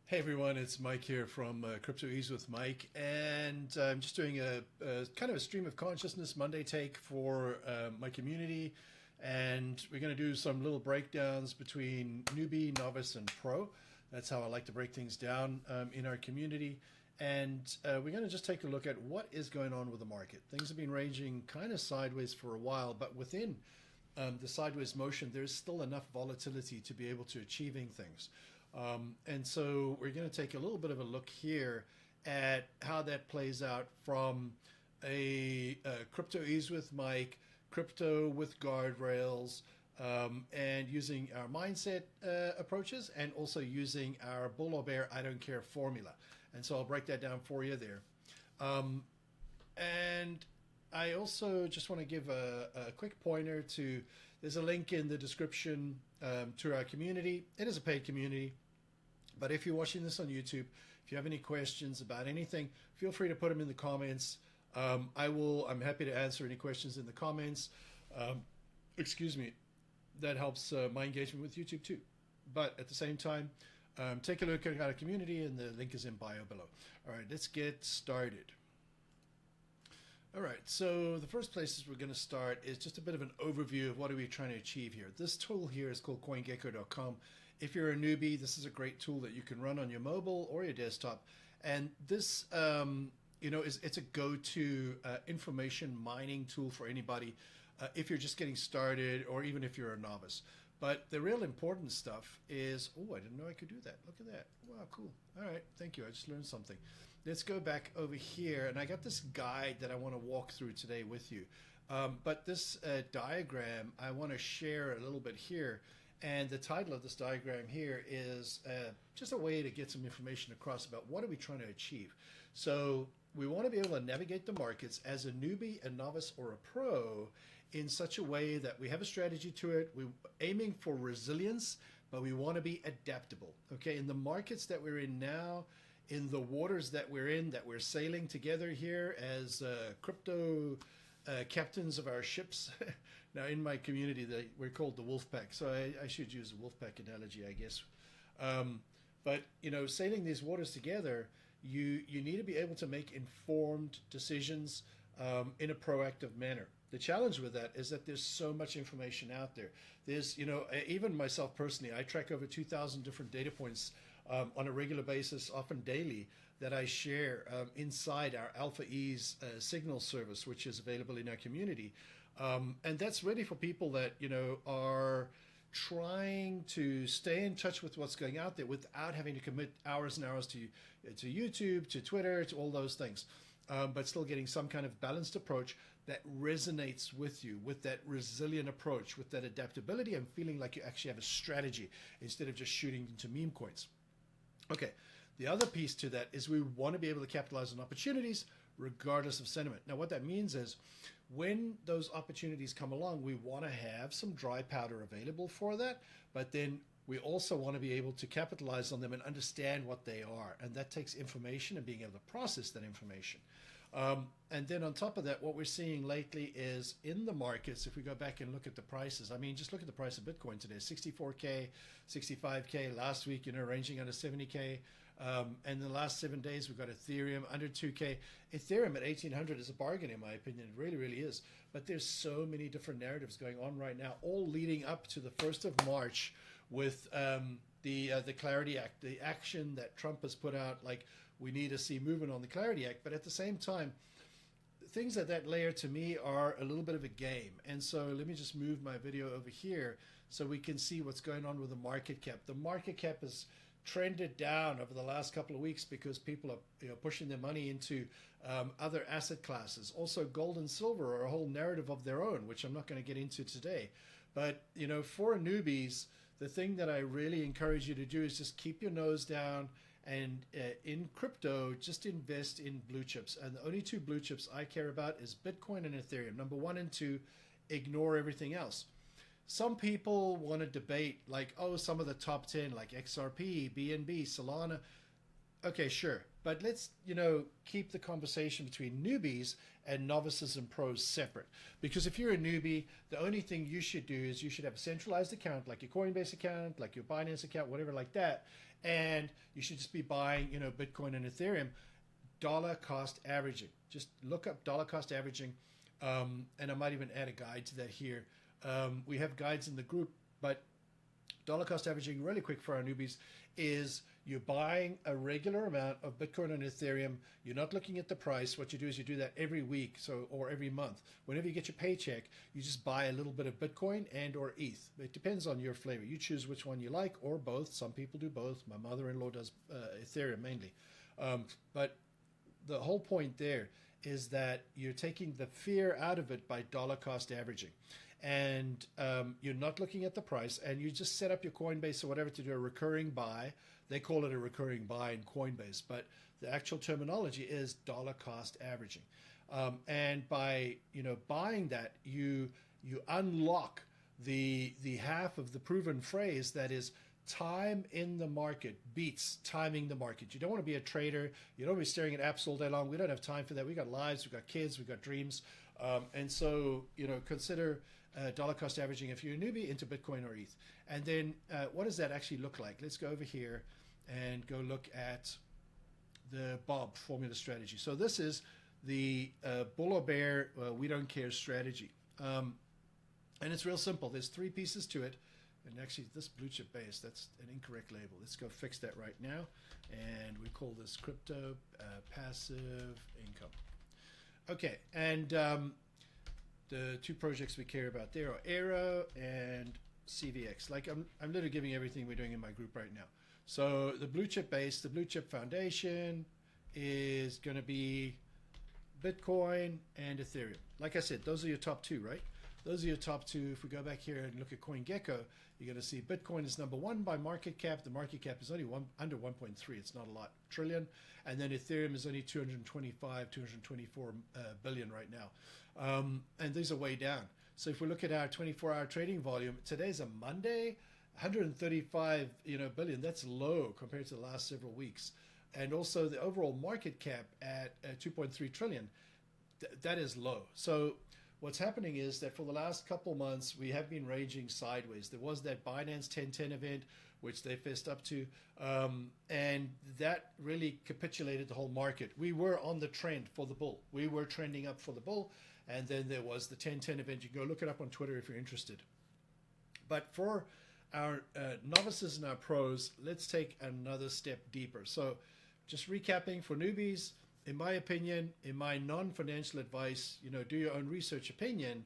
Hey everyone, it's Mike here from CryptoEase with Mike, and I'm just doing a kind of a stream of consciousness Monday take for my community, and we're going to do some little breakdowns between newbie, novice, and pro. That's how I like to break things down in our community, and we're going to just take a look at what is going on with the market. Things have been ranging kind of sideways for a while, but within the sideways motion, there's still enough volatility to be able to achieving things. And so we're going to take a little bit of a look here at how that plays out from a CryptoEase with Mike, crypto with guardrails, and using our mindset approaches, and also using our bull or bear I don't care formula. And so I'll break that down for you there. And I also just want to give a quick pointer to, there's a link in the description to our community. It is a paid community, but if you're watching this on YouTube, if you have any questions about anything, feel free to put them in the comments. I'm happy to answer any questions in the comments. Excuse me. That helps my engagement with YouTube too. But at the same time, take a look at our community, and the link is in bio below. All right, let's get started. All right, so the first places we're going to start is just a bit of an overview of what are we trying to achieve here. This tool here is called CoinGecko.com. If you're a newbie, this is a great tool that you can run on your mobile or your desktop. And this, it's a go-to information mining tool for anybody if you're just getting started, or even if you're a novice. But the real important stuff is, oh, I didn't know I could do that. Look at that. Wow, cool. All right, thank you. I just learned something. Let's go back over here, and I got this guide that I want to walk through today with you. But this diagram, I want to share a little bit here. And the title of this diagram here is just a way to get some information across about what are we trying to achieve. So we want to be able to navigate the markets as a newbie, a novice, or a pro in such a way that we have a strategy to it. We're aiming for resilience, but we want to be adaptable. Okay, in the markets that we're in now, in the waters that we're sailing together here as crypto captains of our ships. Now in my community, we're called the wolf pack, so I should use a wolf pack analogy, I guess. But sailing these waters together, you need to be able to make informed decisions in a proactive manner. The challenge with that is that there's so much information out there. There's, even myself personally, I track over 2,000 different data points on a regular basis, often daily, that I share inside our CryptoEase signal service, which is available in our community. And that's really for people that, are trying to stay in touch with what's going out there without having to commit hours and hours to YouTube, to Twitter, to all those things. But still getting some kind of balanced approach that resonates with you, with that resilient approach, with that adaptability, and feeling like you actually have a strategy instead of just shooting into meme coins. Okay, the other piece to that is we want to be able to capitalize on opportunities regardless of sentiment. Now what that means is when those opportunities come along, we want to have some dry powder available for that, but then we also want to be able to capitalize on them and understand what they are. And that takes information and being able to process that information. And then on top of that, what we're seeing lately is in the markets, if we go back and look at the prices, I mean, just look at the price of Bitcoin today, 64K, 65K, last week, ranging under 70K. And in the last 7 days, we've got Ethereum under 2K. Ethereum at 1,800 is a bargain, in my opinion. It really, really is. But there's so many different narratives going on right now, all leading up to the 1st of March with the Clarity Act, the action that Trump has put out, like we need to see movement on the Clarity Act. But at the same time, things at that layer to me are a little bit of a game. And so let me just move my video over here so we can see what's going on with the market cap. The market cap has trended down over the last couple of weeks because people are pushing their money into other asset classes. Also, gold and silver are a whole narrative of their own, which I'm not going to get into today. But for newbies, the thing that I really encourage you to do is just keep your nose down, and in crypto, just invest in blue chips. And the only two blue chips I care about is Bitcoin and Ethereum. Number 1 and 2, ignore everything else. Some people want to debate like, oh, some of the top 10 like XRP, BNB, Solana. Okay, sure. But let's, keep the conversation between newbies and novices and pros separate. Because if you're a newbie, the only thing you should do is you should have a centralized account, like your Coinbase account, like your Binance account, whatever like that. and you should just be buying, Bitcoin and Ethereum dollar cost averaging. Just look up dollar cost averaging, and I might even add a guide to that here. We have guides in the group, but dollar cost averaging, really quick for our newbies, is you're buying a regular amount of Bitcoin and Ethereum. You're not looking at the price. What you do is you do that every week, or every month. Whenever you get your paycheck, you just buy a little bit of Bitcoin and or ETH. It depends on your flavor. You choose which one you like, or both. Some people do both. My mother-in-law does Ethereum mainly. But the whole point there is that you're taking the fear out of it by dollar cost averaging. And you're not looking at the price, and you just set up your Coinbase or whatever to do a recurring buy. They call it a recurring buy in Coinbase, but the actual terminology is dollar cost averaging. And by buying that, you unlock the half of the proven phrase that is time in the market beats timing the market. You don't want to be a trader. You don't want to be staring at apps all day long. We don't have time for that. We got lives, we got kids, we got dreams. And so, consider dollar cost averaging if you're a newbie into Bitcoin or ETH. And then what does that actually look like? Let's go over here and go look at the Bob formula strategy. So this is the bull or bear, we don't care strategy. And it's real simple. There's 3 pieces to it. And actually, this blue chip base, that's an incorrect label. Let's go fix that right now. And we call this crypto passive income. Okay, and the 2 projects we care about there are Aero and CVX. Like I'm literally giving everything we're doing in my group right now. So the blue chip base, the blue chip foundation is going to be Bitcoin and Ethereum. Like I said, those are your top 2, right? Those are your top 2. If we go back here and look at CoinGecko, you're going to see Bitcoin is number 1 by market cap. The market cap is only under 1.3. It's not a lot, trillion. And then Ethereum is only 224 billion right now. And these are way down. So if we look at our 24-hour trading volume, today's a Monday, 135 billion. That's low compared to the last several weeks. And also the overall market cap at 2.3 trillion, that is low. So what's happening is that for the last couple months, we have been raging sideways. There was that Binance 1010 event, which they fessed up to, and that really capitulated the whole market. We were on the trend for the bull. We were trending up for the bull, and then there was the 1010 event. You can go look it up on Twitter if you're interested. But for our novices and our pros, let's take another step deeper. So just recapping for newbies, in my opinion, in my non-financial advice, do your own research opinion,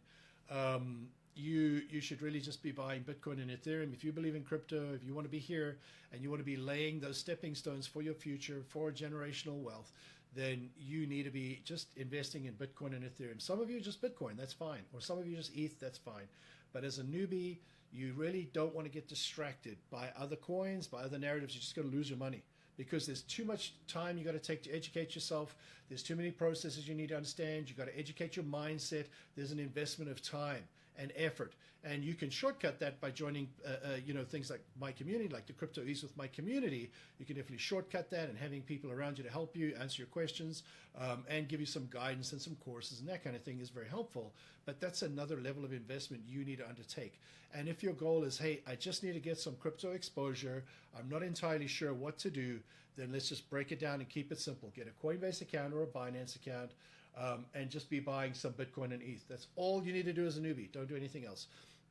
you should really just be buying Bitcoin and Ethereum. If you believe in crypto, if you want to be here and you want to be laying those stepping stones for your future, for generational wealth, then you need to be just investing in Bitcoin and Ethereum. Some of you just Bitcoin, that's fine. Or some of you just ETH, that's fine. But as a newbie, you really don't want to get distracted by other coins, by other narratives. You're just going to lose your money, because there's too much time you got to take to educate yourself. There's too many processes you need to understand. You got to educate your mindset. There's an investment of time and effort, and you can shortcut that by joining things like my community, like the CryptoEase with my community. You can definitely shortcut that, and having people around you to help you answer your questions and give you some guidance and some courses and that kind of thing is very helpful. But that's another level of investment you need to undertake. And if your goal is, hey, I just need to get some crypto exposure, I'm not entirely sure what to do, then let's just break it down and keep it simple. Get a Coinbase account or a Binance account, and just be buying some Bitcoin and ETH. That's all you need to do as a newbie. Don't do anything else.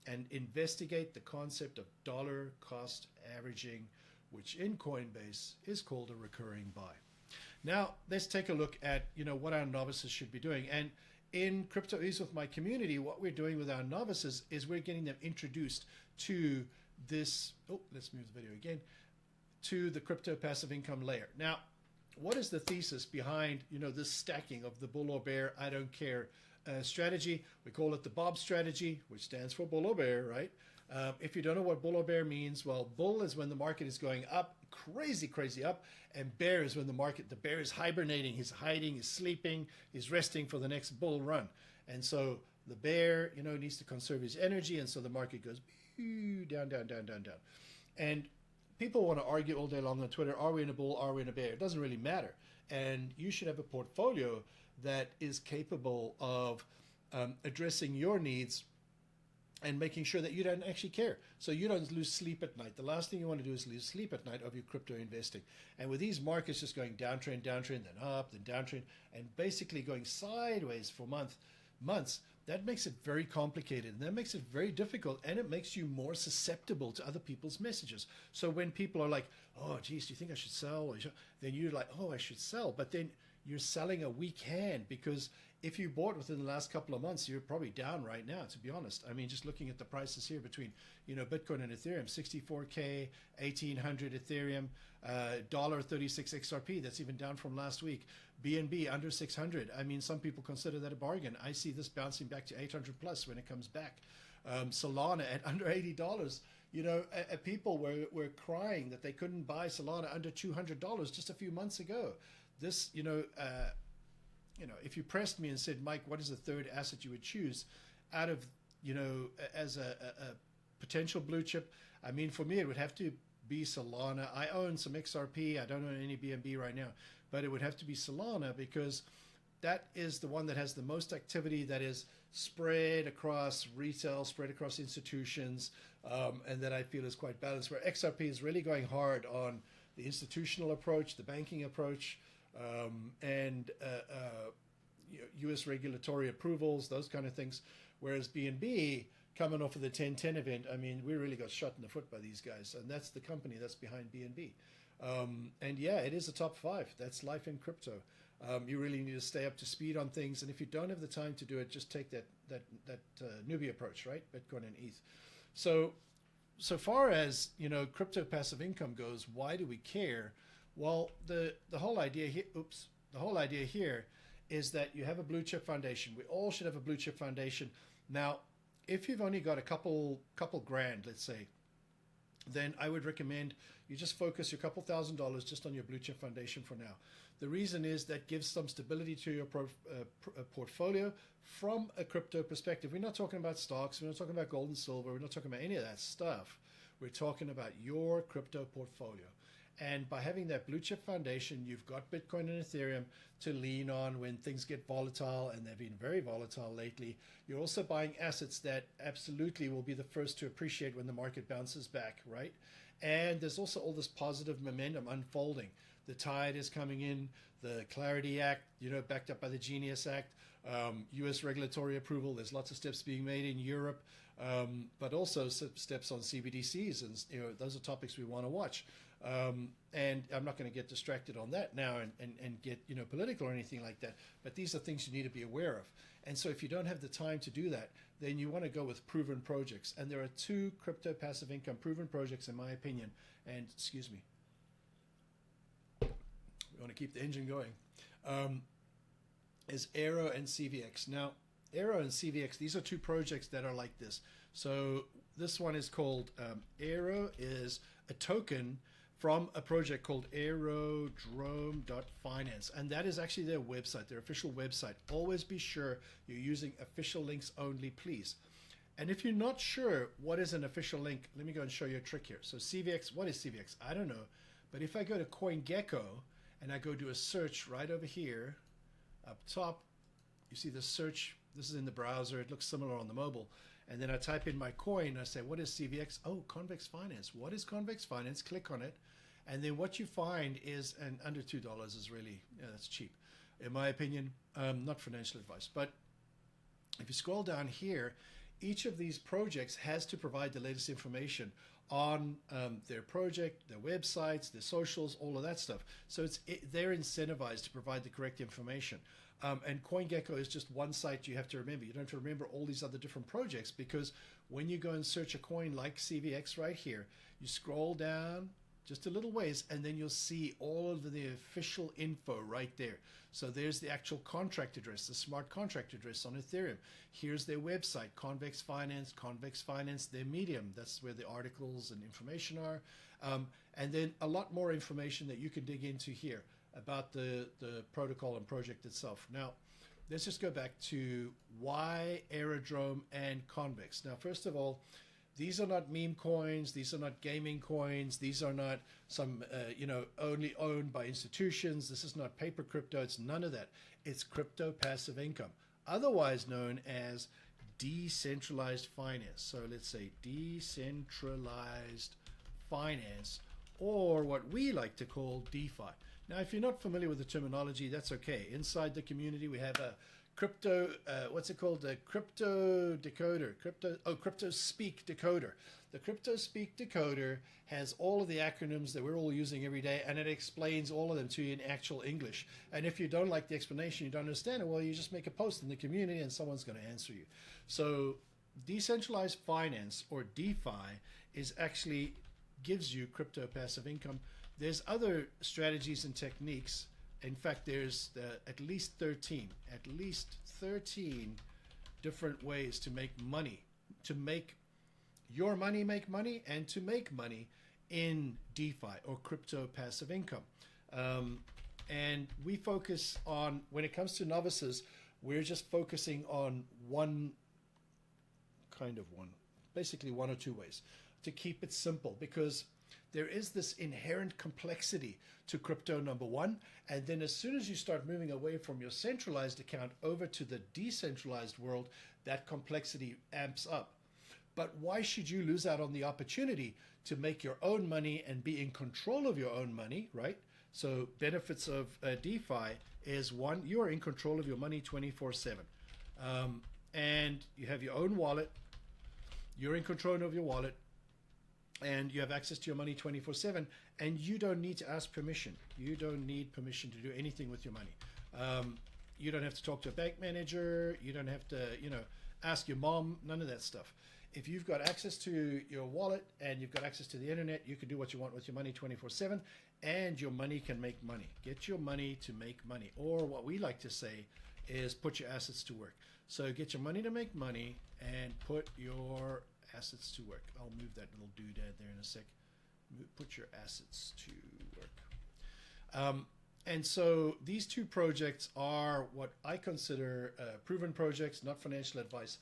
And investigate the concept of dollar cost averaging, which in Coinbase is called a recurring buy. Now, let's take a look at what our novices should be doing. And in CryptoEase with my community, what we're doing with our novices is we're getting them introduced to this, let's move the video again, to the crypto passive income layer. Now, what is the thesis behind this stacking of the bull or bear, I don't care strategy? We call it the Bob strategy, which stands for bull or bear, right? If you don't know what bull or bear means, well, bull is when the market is going up, crazy up, and bear is when the bear is hibernating, he's hiding, he's sleeping, he's resting for the next bull run. And so the bear, needs to conserve his energy, and so the market goes down. And people want to argue all day long on Twitter, are we in a bull, are we in a bear? It doesn't really matter. And you should have a portfolio that is capable of addressing your needs and making sure that you don't actually care. So you don't lose sleep at night. The last thing you want to do is lose sleep at night of your crypto investing. And with these markets just going downtrend, downtrend, then up, then downtrend, and basically going sideways for months, that makes it very complicated, and that makes it very difficult, and it makes you more susceptible to other people's messages. So when people are like, oh, geez, do you think I should sell? Then you're like, oh, I should sell. But then you're selling a weak hand, because if you bought within the last couple of months, you're probably down right now, to be honest. I mean, just looking at the prices here between, Bitcoin and Ethereum, 64K, 1800 Ethereum, $1.36 XRP, that's even down from last week. BNB under 600. I mean, some people consider that a bargain. I see this bouncing back to 800 plus when it comes back. Solana at under $80. People were crying that they couldn't buy Solana under $200 just a few months ago. This, if you pressed me and said, Mike, what is the third asset you would choose out of, as a potential blue chip? I mean, for me, it would have to be Solana. I own some XRP. I don't own any BNB right now, but it would have to be Solana, because that is the one that has the most activity, that is spread across retail, spread across institutions, and that I feel is quite balanced, where XRP is really going hard on the institutional approach, the banking approach, and U.S. regulatory approvals, those kind of things. Whereas BNB, coming off of the 10-10 event, I mean, we really got shot in the foot by these guys, and that's the company that's behind BNB. And yeah, it is a top 5. That's life in crypto. You really need to stay up to speed on things, and if you don't have the time to do it, just take that newbie approach, right? Bitcoin and ETH. So far as crypto passive income goes, why do we care? Well, the whole idea here is that you have a blue chip foundation. We all should have a blue chip foundation. Now, if you've only got a couple grand, let's say, then I would recommend you just focus your couple $1,000s just on your blue chip foundation for now. The reason is that gives some stability to your portfolio from a crypto perspective. We're not talking about stocks. We're not talking about gold and silver. We're not talking about any of that stuff. We're talking about your crypto portfolio. And by having that blue chip foundation, you've got Bitcoin and Ethereum to lean on when things get volatile, and they've been very volatile lately. You're also buying assets that absolutely will be the first to appreciate when the market bounces back, right? And there's also all this positive momentum unfolding. The tide is coming in, the Clarity Act, backed up by the Genius Act, U.S. regulatory approval. There's lots of steps being made in Europe, but also steps on CBDCs, and those are topics we want to watch. And I'm not going to get distracted on that now and get political or anything like that, but these are things you need to be aware of. And so if you don't have the time to do that, then you want to go with proven projects. And there are 2 crypto passive income proven projects, in my opinion. And excuse me, we want to keep the engine going. Is Aero and CVX. Now, Aero and CVX, these are 2 projects that are like this. So this one is called Aero, is a token from a project called aerodrome.finance, and that is actually their website, their official website. Always be sure you're using official links only, please. And if you're not sure what is an official link, let me go and show you a trick here. So CVX, what is CVX? I don't know, but if I go to CoinGecko and I go do a search right over here, up top, you see the search. This is in the browser. It looks similar on the mobile. And then I type in my coin. I say, what is CVX? Oh, Convex Finance. What is Convex Finance? Click on it. And then what you find is, and under $2 is really, that's cheap. In my opinion, not financial advice. But if you scroll down here, each of these projects has to provide the latest information on their project, their websites, their socials, all of that stuff. So they're incentivized to provide the correct information. And CoinGecko is just one site you have to remember. You don't have to remember all these other different projects, because when you go and search a coin like CVX right here, you scroll down just a little ways, and then you'll see all of the official info right there. So there's the actual contract address, the smart contract address on Ethereum. Here's their website, Convex Finance, their Medium. That's where the articles and information are. And then a lot more information that you can dig into here about the protocol and project itself. Now, let's just go back to why Aerodrome and Convex. Now, first of all, these are not meme coins. These are not gaming coins. These are not some, only owned by institutions. This is not paper crypto. It's none of that. It's crypto passive income, otherwise known as decentralized finance. So let's say decentralized finance, or what we like to call DeFi. Now, if you're not familiar with the terminology, that's okay. Inside the community, we have a crypto, what's it called? The crypto decoder, crypto speak decoder. The crypto speak decoder has all of the acronyms that we're all using every day, and it explains all of them to you in actual English. And if you don't like the explanation, you don't understand it, well, you just make a post in the community and someone's going to answer you. So decentralized finance, or DeFi, is actually gives you crypto passive income. There's other strategies and techniques. In fact, there's at least 13 different ways to make money, to make your money make money, and to make money in DeFi, or crypto passive income. And we focus on, when it comes to novices, we're just focusing on basically one or two ways to keep it simple, because there is this inherent complexity to crypto, number one. And then as soon as you start moving away from your centralized account over to the decentralized world, that complexity amps up. But why should you lose out on the opportunity to make your own money and be in control of your own money, right? So benefits of DeFi is, one, you are in control of your money 24/7. And you have your own wallet. You're in control of your wallet, and you have access to your money 24/7, and you don't need to ask permission. You don't need permission to do anything with your money. You don't have to talk to a bank manager. You don't have to, ask your mom, none of that stuff. If you've got access to your wallet and you've got access to the internet, you can do what you want with your money 24/7, and your money can make money. Get your money to make money, or what we like to say is put your assets to work. So get your money to make money and put your assets to work. I'll move that little doodad there in a sec. Put your assets to work. And so these two projects are what I consider proven projects, not financial advice,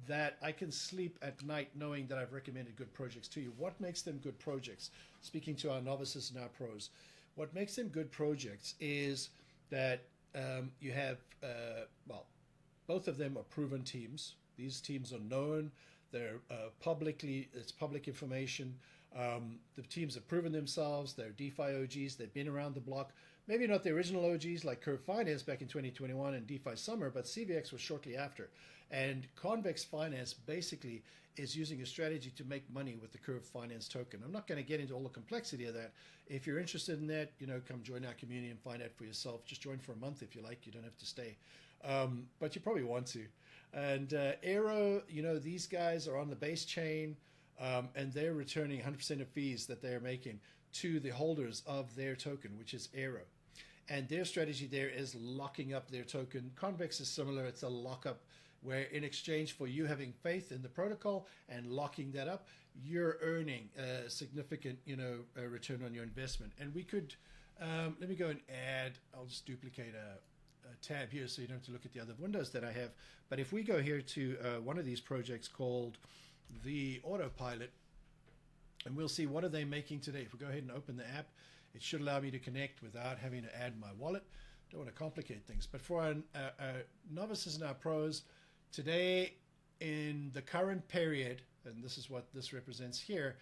that I can sleep at night knowing that I've recommended good projects to you. What makes them good projects? Speaking to our novices and our pros, what makes them good projects is that you have, both of them are proven teams. These teams are known. They're it's public information. The teams have proven themselves. They're DeFi OGs. They've been around the block. Maybe not the original OGs like Curve Finance back in 2021 and DeFi Summer, but CVX was shortly after. And Convex Finance basically is using a strategy to make money with the Curve Finance token. I'm not going to get into all the complexity of that. If you're interested in that, come join our community and find out for yourself. Just join for a month if you like. You don't have to stay. But you probably want to. And Aero, these guys are on the base chain, and they're returning 100% of fees that they're making to the holders of their token, which is Aero. And their strategy there is locking up their token. Convex is similar. It's a lockup where, in exchange for you having faith in the protocol and locking that up, you're earning a significant, return on your investment. And we could, let me go and add, I'll just duplicate a tab here so you don't have to look at the other windows that I have. But if we go here to one of these projects called the Autopilot, and we'll see what are they making today. If we go ahead and open the app, it should allow me to connect without having to add my wallet. Don't want to complicate things. But for our novices and our pros, today in the current period, and this is what this represents here,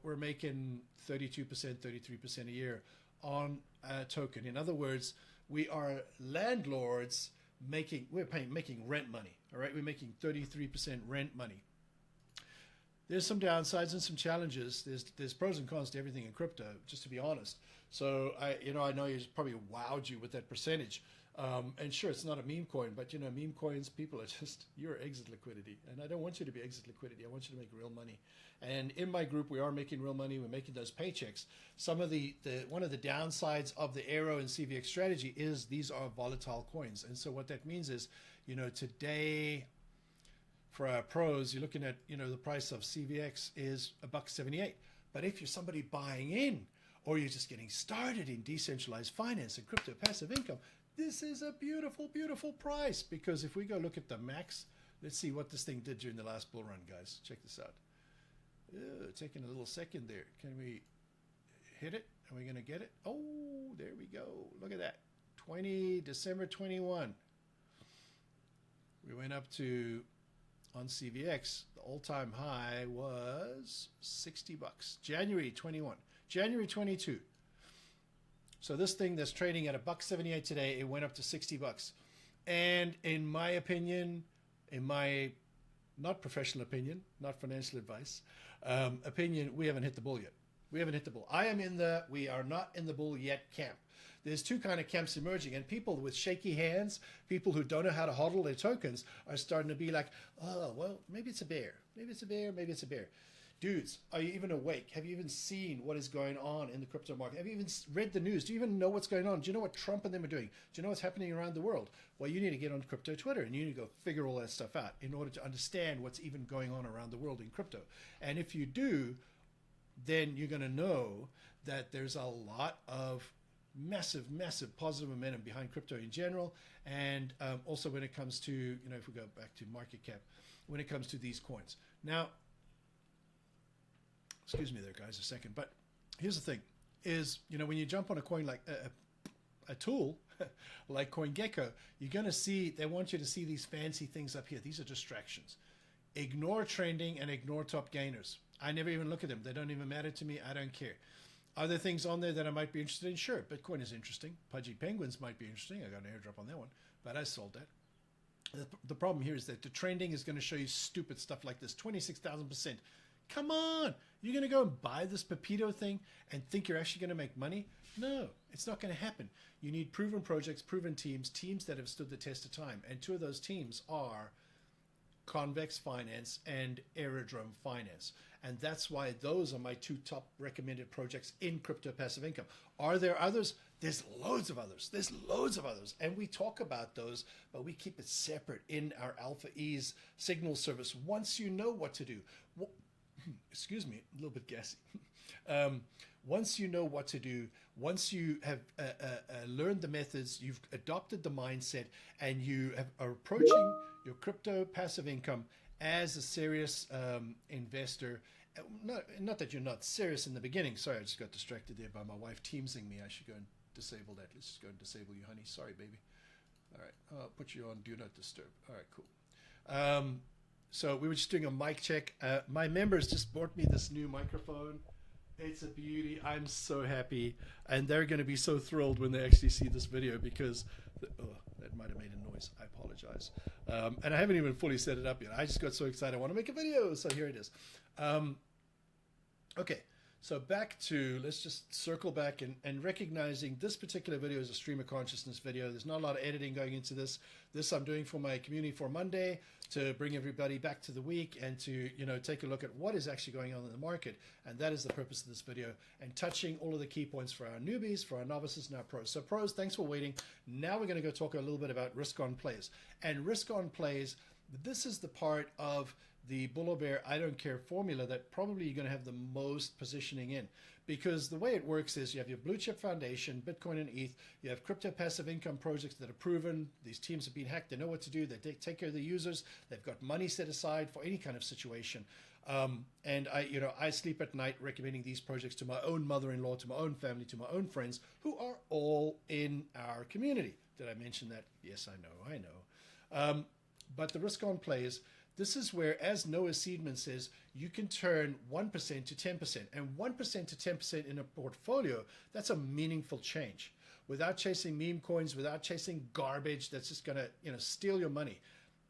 we're making 32%, 33% a year on a token. In other words, we are landlords making rent money. All right, we're making 33% rent money. There's some downsides and some challenges. There's pros and cons to everything in crypto, just to be honest. So I know you probably wowed you with that percentage. And sure, it's not a meme coin, but meme coins, people are just, you're exit liquidity. And I don't want you to be exit liquidity. I want you to make real money. And in my group, we are making real money. We're making those paychecks. Some of one of the downsides of the Aero and CVX strategy is these are volatile coins. And so what that means is, today for our pros, you're looking at, the price of CVX is $1.78. But if you're somebody buying in, or you're just getting started in decentralized finance and crypto passive income, this is a beautiful, beautiful price. Because if we go look at the max, let's see what this thing did during the last bull run, guys. Check this out. Taking a little second there. Can we hit it? Are we going to get it? Oh, there we go. Look at that. December 21. We went up to on CVX, the all-time high was $60. January 21, January 22. So this thing that's trading at $1.78 today, it went up to $60. And in my opinion, in my not professional opinion, not financial advice, opinion, we haven't hit the bull yet. We haven't hit the bull. I am in the we are not in the bull yet camp. There's two kind of camps emerging, and people with shaky hands, people who don't know how to hodl their tokens, are starting to be like, oh, well, maybe it's a bear. Maybe it's a bear. Maybe it's a bear. Dudes, are you even awake? Have you even seen what is going on in the crypto market? Have you even read the news? Do you even know what's going on? Do you know what Trump and them are doing? Do you know what's happening around the world? Well, you need to get on crypto Twitter, and you need to go figure all that stuff out in order to understand what's even going on around the world in crypto. And if you do, then you're going to know that there's a lot of massive positive momentum behind crypto in general, and also when it comes to, you know, if we go back to market cap, when it comes to these coins. Now, excuse me there, guys, a second, but here's the thing is, you know, when you jump on a coin like a tool like CoinGecko, you're going to see, they want you to see these fancy things up here. These are distractions. Ignore trending and ignore top gainers. I never even look at them. They don't even matter to me. I don't care. Are there things on there that I might be interested in? Sure. Bitcoin is interesting. Pudgy Penguins might be interesting. I got an airdrop on that one, but I sold that. The problem here is that the trending is going to show you stupid stuff like this. 26,000%. Come on. You're going to go and buy this Pepito thing and think you're actually going to make money? No, it's not going to happen. You need proven projects, proven teams, teams that have stood the test of time. And two of those teams are Convex Finance and Aerodrome Finance. And that's why those are my two top recommended projects in crypto passive income. Are there others? There's loads of others. There's loads of others. And we talk about those, but we keep it separate in our Alpha Ease signal service. Once you know what to do, excuse me, a little bit gassy. Once you know what to do, once you have learned the methods, you've adopted the mindset, and you are approaching your crypto passive income as a serious investor. Not that you're not serious in the beginning. Sorry, I just got distracted there by my wife teamsing me. I should go and disable that. Let's just go and disable you, honey. Sorry, baby. All right, I'll put you on Do Not Disturb. All right, cool. So we were just doing a mic check. My members just bought me this new microphone. It's a beauty. I'm so happy. And they're going to be so thrilled when they actually see this video because that might have made a noise. I apologize. And I haven't even fully set it up yet. I just got so excited. I want to make a video. So here it is. Okay. So back to, let's just circle back and recognizing this particular video is a stream of consciousness video. There's not a lot of editing going into this. This I'm doing for my community for Monday to bring everybody back to the week and to, you know, take a look at what is actually going on in the market. And that is the purpose of this video, and touching all of the key points for our newbies, for our novices, and our pros. So pros, thanks for waiting. Now we're going to go talk a little bit about risk on plays. And risk on plays, this is the part of the bull or bear, I don't care formula that probably you're going to have the most positioning in, because the way it works is you have your blue chip foundation, Bitcoin and ETH, you have crypto passive income projects that are proven, these teams have been hacked, they know what to do, they take care of the users, they've got money set aside for any kind of situation. And I sleep at night recommending these projects to my own mother-in-law, to my own family, to my own friends who are all in our community. Did I mention that? Yes, I know. But the risk on plays, this is where, as Noah Seedman says, you can turn 1% to 10%. And 1% to 10% in a portfolio, that's a meaningful change. Without chasing meme coins, without chasing garbage that's just going to steal your money.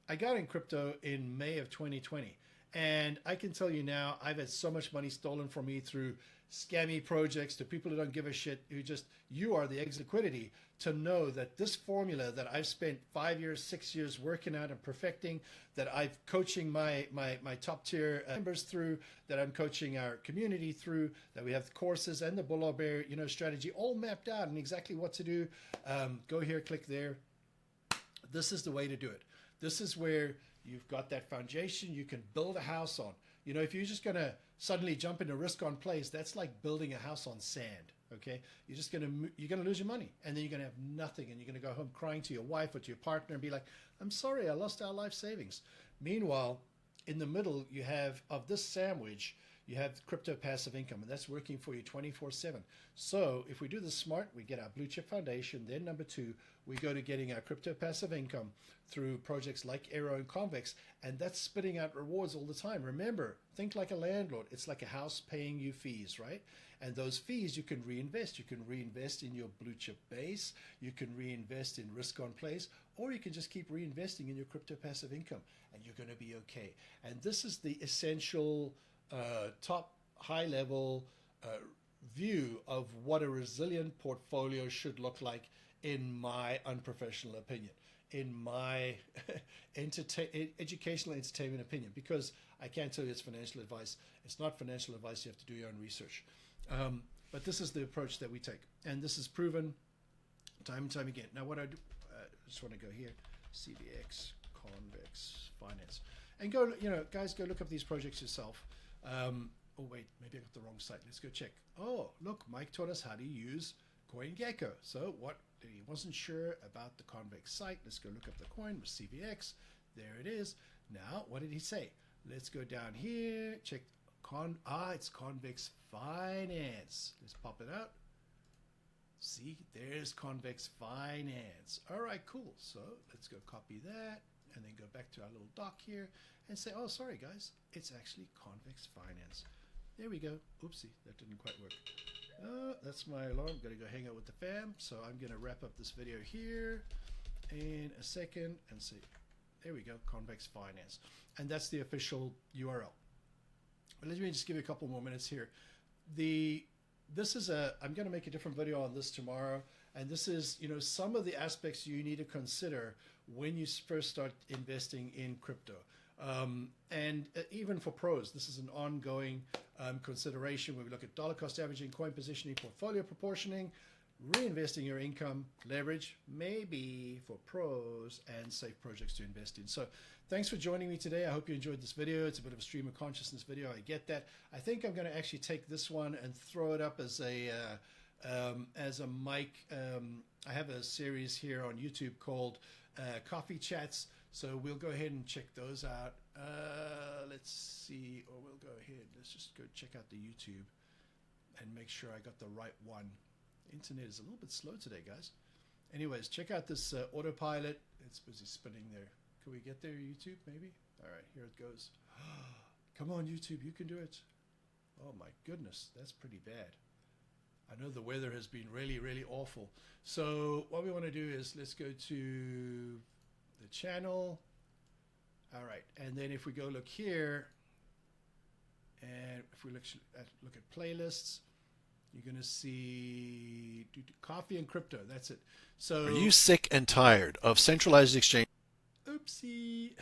I got in crypto in May of 2020. And I can tell you now, I've had so much money stolen from me through scammy projects, to people who don't give a shit, who just, you are the exit liquidity, to know that this formula that I've spent 5 years, 6 years working out and perfecting, that I'm coaching my top tier members through, that I'm coaching our community through, that we have the courses and the bull or bear, strategy all mapped out and exactly what to do. Go here, click there. This is the way to do it. This is where you've got that foundation you can build a house on. If you're just going to suddenly jump into risk on plays, that's like building a house on sand. Okay, you're going to lose your money, and then you're going to have nothing, and you're going to go home crying to your wife or to your partner and be like, I'm sorry, I lost our life savings. Meanwhile, in the middle, you have of this sandwich, you have crypto passive income, and that's working for you 24/7. So if we do this smart, we get our blue chip foundation. Then number 2, we go to getting our crypto passive income through projects like Aero and CVX, and that's spitting out rewards all the time. Remember, think like a landlord. It's like a house paying you fees, right? And those fees you can reinvest. You can reinvest in your blue chip base, you can reinvest in risk on plays, or you can just keep reinvesting in your crypto passive income, and you're going to be okay. And this is the essential top high level view of what a resilient portfolio should look like, in my unprofessional opinion, in my educational entertainment opinion, because I can't tell you it's financial advice. It's not financial advice. You have to do your own research. But this is the approach that we take, and this is proven time and time again. Now what I do, I just want to go here, CVX Convex Finance, and go, guys, go look up these projects yourself. Oh wait, maybe I got the wrong site. Let's go check. Oh, look, Mike taught us how to use CoinGecko. So what, he wasn't sure about the Convex site. Let's go look up the coin with CVX. There it is. Now, what did he say? Let's go down here, check it's Convex Finance. Let's pop it out. See, there's Convex Finance. All right, cool. So let's go copy that and then go back to our little doc here and say, oh, sorry guys, it's actually Convex Finance. There we go. Oopsie, that didn't quite work. That's my alarm. I'm gonna go hang out with the fam. So I'm gonna wrap up this video here in a second and see. There we go, Convex Finance. And that's the official URL. But let me just give you a couple more minutes here. I'm gonna make a different video on this tomorrow. And this is, some of the aspects you need to consider when you first start investing in crypto. And even for pros, this is an ongoing consideration where we look at dollar cost averaging, coin positioning, portfolio proportioning, reinvesting your income, leverage, maybe for pros, and safe projects to invest in. So thanks for joining me today. I hope you enjoyed this video. It's a bit of a stream of consciousness video. I get that. I think I'm going to actually take this one and throw it up as a mic. I have a series here on YouTube called Coffee Chats. So we'll go ahead and check those out. Let's see, or we'll go ahead. Let's just go check out the YouTube and make sure I got the right one. Internet is a little bit slow today, guys. Anyways, check out this autopilot. It's busy spinning there. Can we get there, YouTube, maybe? All right, here it goes. Come on, YouTube, you can do it. Oh my goodness, that's pretty bad. I know the weather has been really, really awful. So what we want to do is let's go to the channel. All right, and then if we go look here, and if we look at playlists, you're going to see coffee and crypto. That's it. So, are you sick and tired of centralized exchange? Oopsie.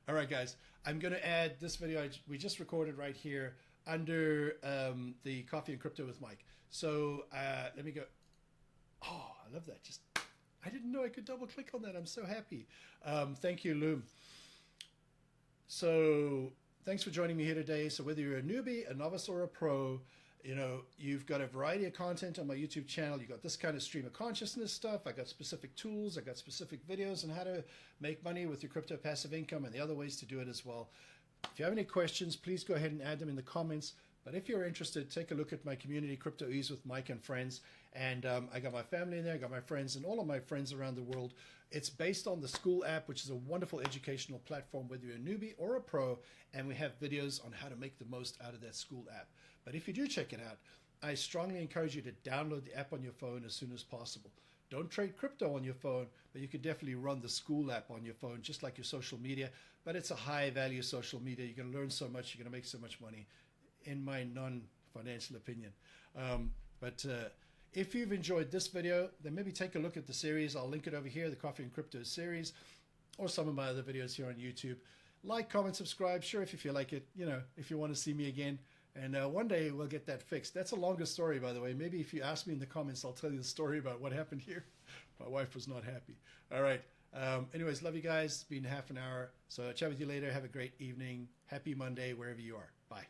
All right, guys, I'm going to add this video we just recorded right here under the coffee and crypto with Mike. So let me go. Oh, I love that. I didn't know I could double click on that. I'm so happy. Thank you, Loom. So thanks for joining me here today. So whether you're a newbie, a novice, or a pro, you've got a variety of content on my YouTube channel. You got this kind of stream of consciousness stuff. I got specific tools. I got specific videos on how to make money with your crypto passive income and the other ways to do it as well. If you have any questions, please go ahead and add them in the comments. But if you're interested, take a look at my community, CryptoEase with Mike and friends. And I got my family in there, I got my friends, and all of my friends around the world. It's based on the School app, which is a wonderful educational platform, whether you're a newbie or a pro, and we have videos on how to make the most out of that School app. But if you do check it out, I strongly encourage you to download the app on your phone as soon as possible. Don't trade crypto on your phone, but you could definitely run the School app on your phone, just like your social media. But it's a high-value social media. You're going to learn so much. You're going to make so much money, in my non-financial opinion. If you've enjoyed this video, then maybe take a look at the series. I'll link it over here, the Coffee and Crypto series, or some of my other videos here on YouTube. Like, comment, subscribe. Sure, if you feel like it, if you want to see me again. And one day we'll get that fixed. That's a longer story, by the way. Maybe if you ask me in the comments, I'll tell you the story about what happened here. My wife was not happy. All right. Anyways, love you guys. It's been half an hour. So I'll chat with you later. Have a great evening. Happy Monday, wherever you are. Bye.